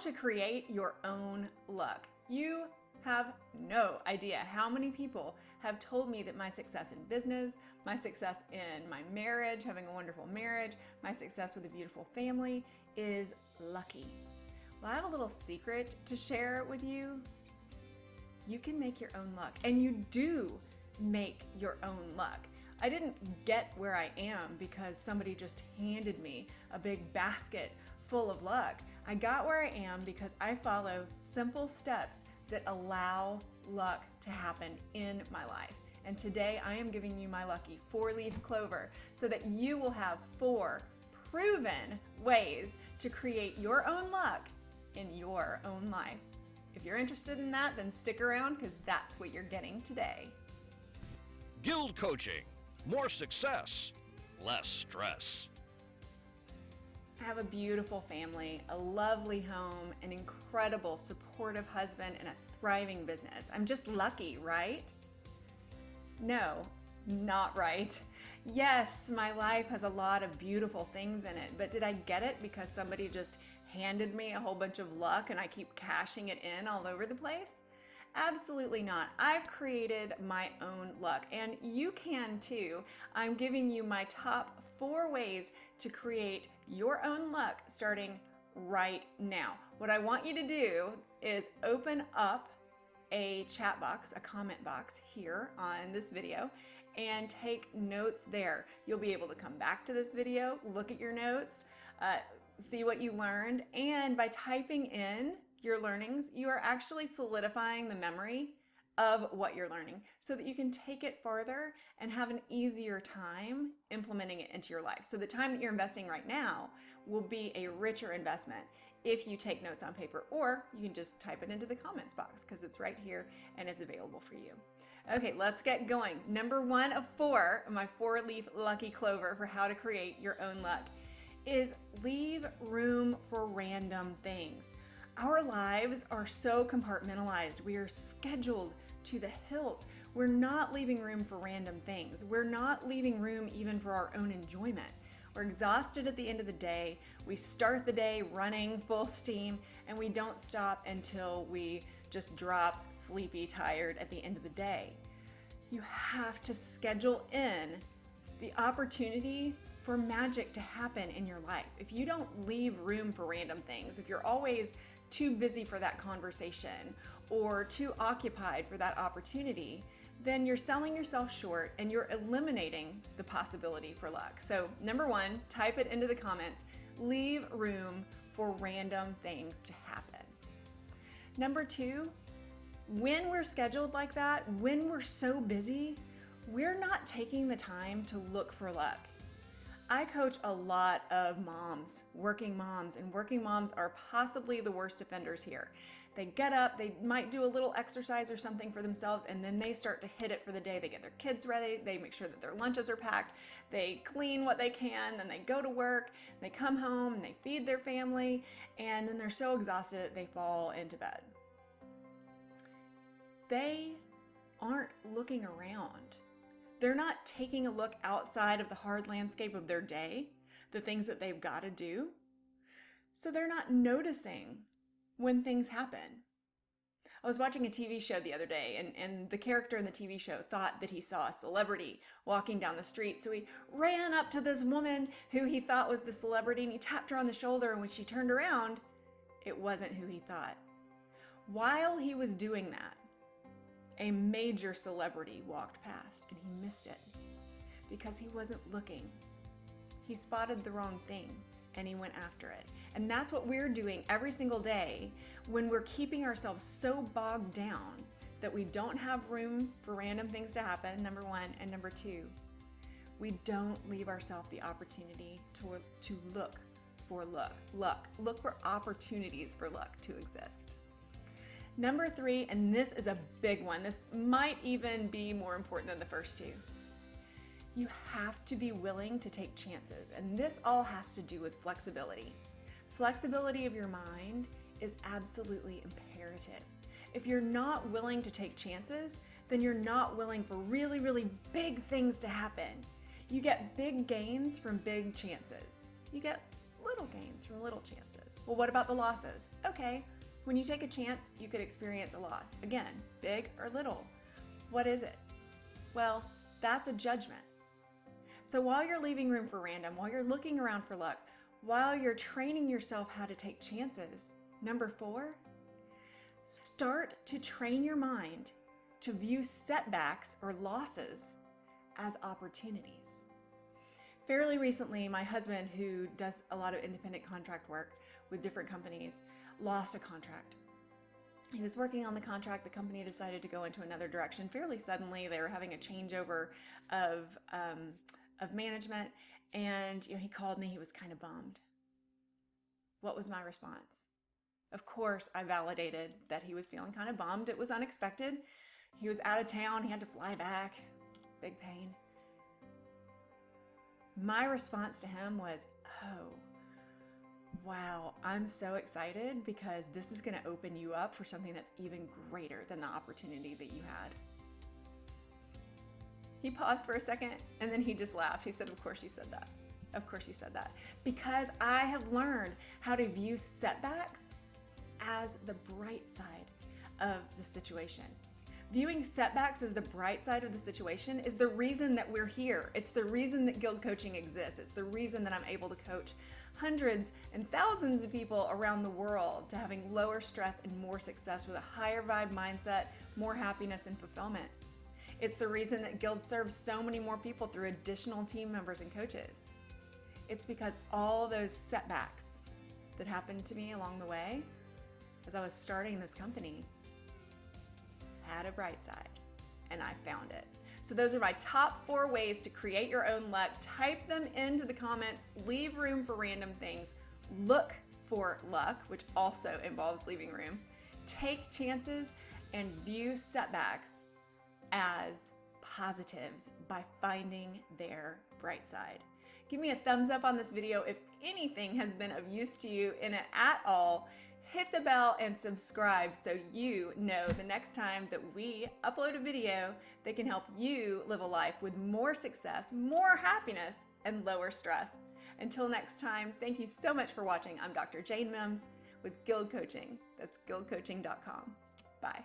to create your own luck. You have no idea how many people have told me that my success in business, my success in my marriage, having a wonderful marriage, my success with a beautiful family is lucky. Well, I have a little secret to share with you. You can make your own luck, and you do make your own luck. I didn't get where I am because somebody just handed me a big basket full of luck. I got where I am because I follow simple steps that allow luck to happen in my life. And today I am giving you my lucky 4-leaf clover so that you will have 4 proven ways to create your own luck in your own life. If you're interested in that, then stick around because that's what you're getting today. GILD Coaching. More success, less stress. I have a beautiful family, a lovely home, an incredible supportive husband, and a thriving business. I'm just lucky, right? No, not right. Yes, my life has a lot of beautiful things in it, but did I get it because somebody just handed me a whole bunch of luck and I keep cashing it in all over the place? Absolutely not. I've created my own luck, and you can too. I'm giving you my top 4 ways to create your own luck starting right now. What I want you to do is open up a chat box, a comment box here on this video, and take notes there. You'll be able to come back to this video, look at your notes, see what you learned, and by typing in your learnings, you are actually solidifying the memory of what you're learning so that you can take it farther and have an easier time implementing it into your life. So the time that you're investing right now will be a richer investment if you take notes on paper, or you can just type it into the comments box because it's right here and it's available for you. Okay, let's get going. Number 1 of 4, my 4-leaf lucky clover for how to create your own luck is leave room for random things. Our lives are so compartmentalized. We are scheduled to the hilt. We're not leaving room for random things. We're not leaving room even for our own enjoyment. We're exhausted at the end of the day. We start the day running full steam, and we don't stop until we just drop sleepy, tired at the end of the day. You have to schedule in the opportunity for magic to happen in your life. If you don't leave room for random things, if you're always too busy for that conversation or too occupied for that opportunity, then you're selling yourself short and you're eliminating the possibility for luck. So number 1, type it into the comments, leave room for random things to happen. Number 2, when we're scheduled like that, when we're so busy, we're not taking the time to look for luck. I coach a lot of moms, working moms, and working moms are possibly the worst offenders here. They get up, they might do a little exercise or something for themselves, and then they start to hit it for the day. They get their kids ready, they make sure that their lunches are packed, they clean what they can, then they go to work, they come home, and they feed their family, and then they're so exhausted that they fall into bed. They aren't looking around. They're not taking a look outside of the hard landscape of their day, the things that they've got to do. So they're not noticing when things happen. I was watching a TV show the other day, and the character in the TV show thought that he saw a celebrity walking down the street. So he ran up to this woman who he thought was the celebrity, and he tapped her on the shoulder, and when she turned around, it wasn't who he thought. While he was doing that, a major celebrity walked past and he missed it because he wasn't looking. He spotted the wrong thing and he went after it. And that's what we're doing every single day when we're keeping ourselves so bogged down that we don't have room for random things to happen, number 1, and number 2, we don't leave ourselves the opportunity to look for luck. Look for opportunities for luck to exist. Number 3, and this is a big one. This might even be more important than the first 2. You have to be willing to take chances, and this all has to do with flexibility. Flexibility of your mind is absolutely imperative. If you're not willing to take chances, then you're not willing for really, really big things to happen. You get big gains from big chances. You get little gains from little chances. Well, what about the losses? Okay, when you take a chance, you could experience a loss. Again, big or little. What is it? Well, that's a judgment. So while you're leaving room for random, while you're looking around for luck, while you're training yourself how to take chances, number 4, start to train your mind to view setbacks or losses as opportunities. Fairly recently, my husband, who does a lot of independent contract work with different companies, lost a contract. He was working on the contract. The company decided to go into another direction fairly suddenly. They were having a changeover of management, and he called me. He was kind of bummed. What was my response? Of course, I validated that he was feeling kind of bummed. It was unexpected. He was out of town. He had to fly back. Big pain. My response to him was, oh, wow, I'm so excited because this is going to open you up for something that's even greater than the opportunity that you had. He paused for a second and then he just laughed. He said, of course you said that. Of course you said that. Because I have learned how to view setbacks as the bright side of the situation. Viewing setbacks as the bright side of the situation is the reason that we're here. It's the reason that GILD Coaching exists. It's the reason that I'm able to coach hundreds and thousands of people around the world to having lower stress and more success with a higher vibe mindset, more happiness and fulfillment. It's the reason that GILD serves so many more people through additional team members and coaches. It's because all those setbacks that happened to me along the way as I was starting this company had a bright side, and I found it. So those are my top 4 ways to create your own luck. Type them into the comments, leave room for random things, look for luck, which also involves leaving room, take chances, and view setbacks as positives by finding their bright side. Give me a thumbs up on this video if anything has been of use to you in it at all. Hit the bell and subscribe so you know the next time that we upload a video that can help you live a life with more success, more happiness, and lower stress. Until next time, thank you so much for watching. I'm Dr. Jane Mims with GILD Coaching. That's guildcoaching.com. Bye.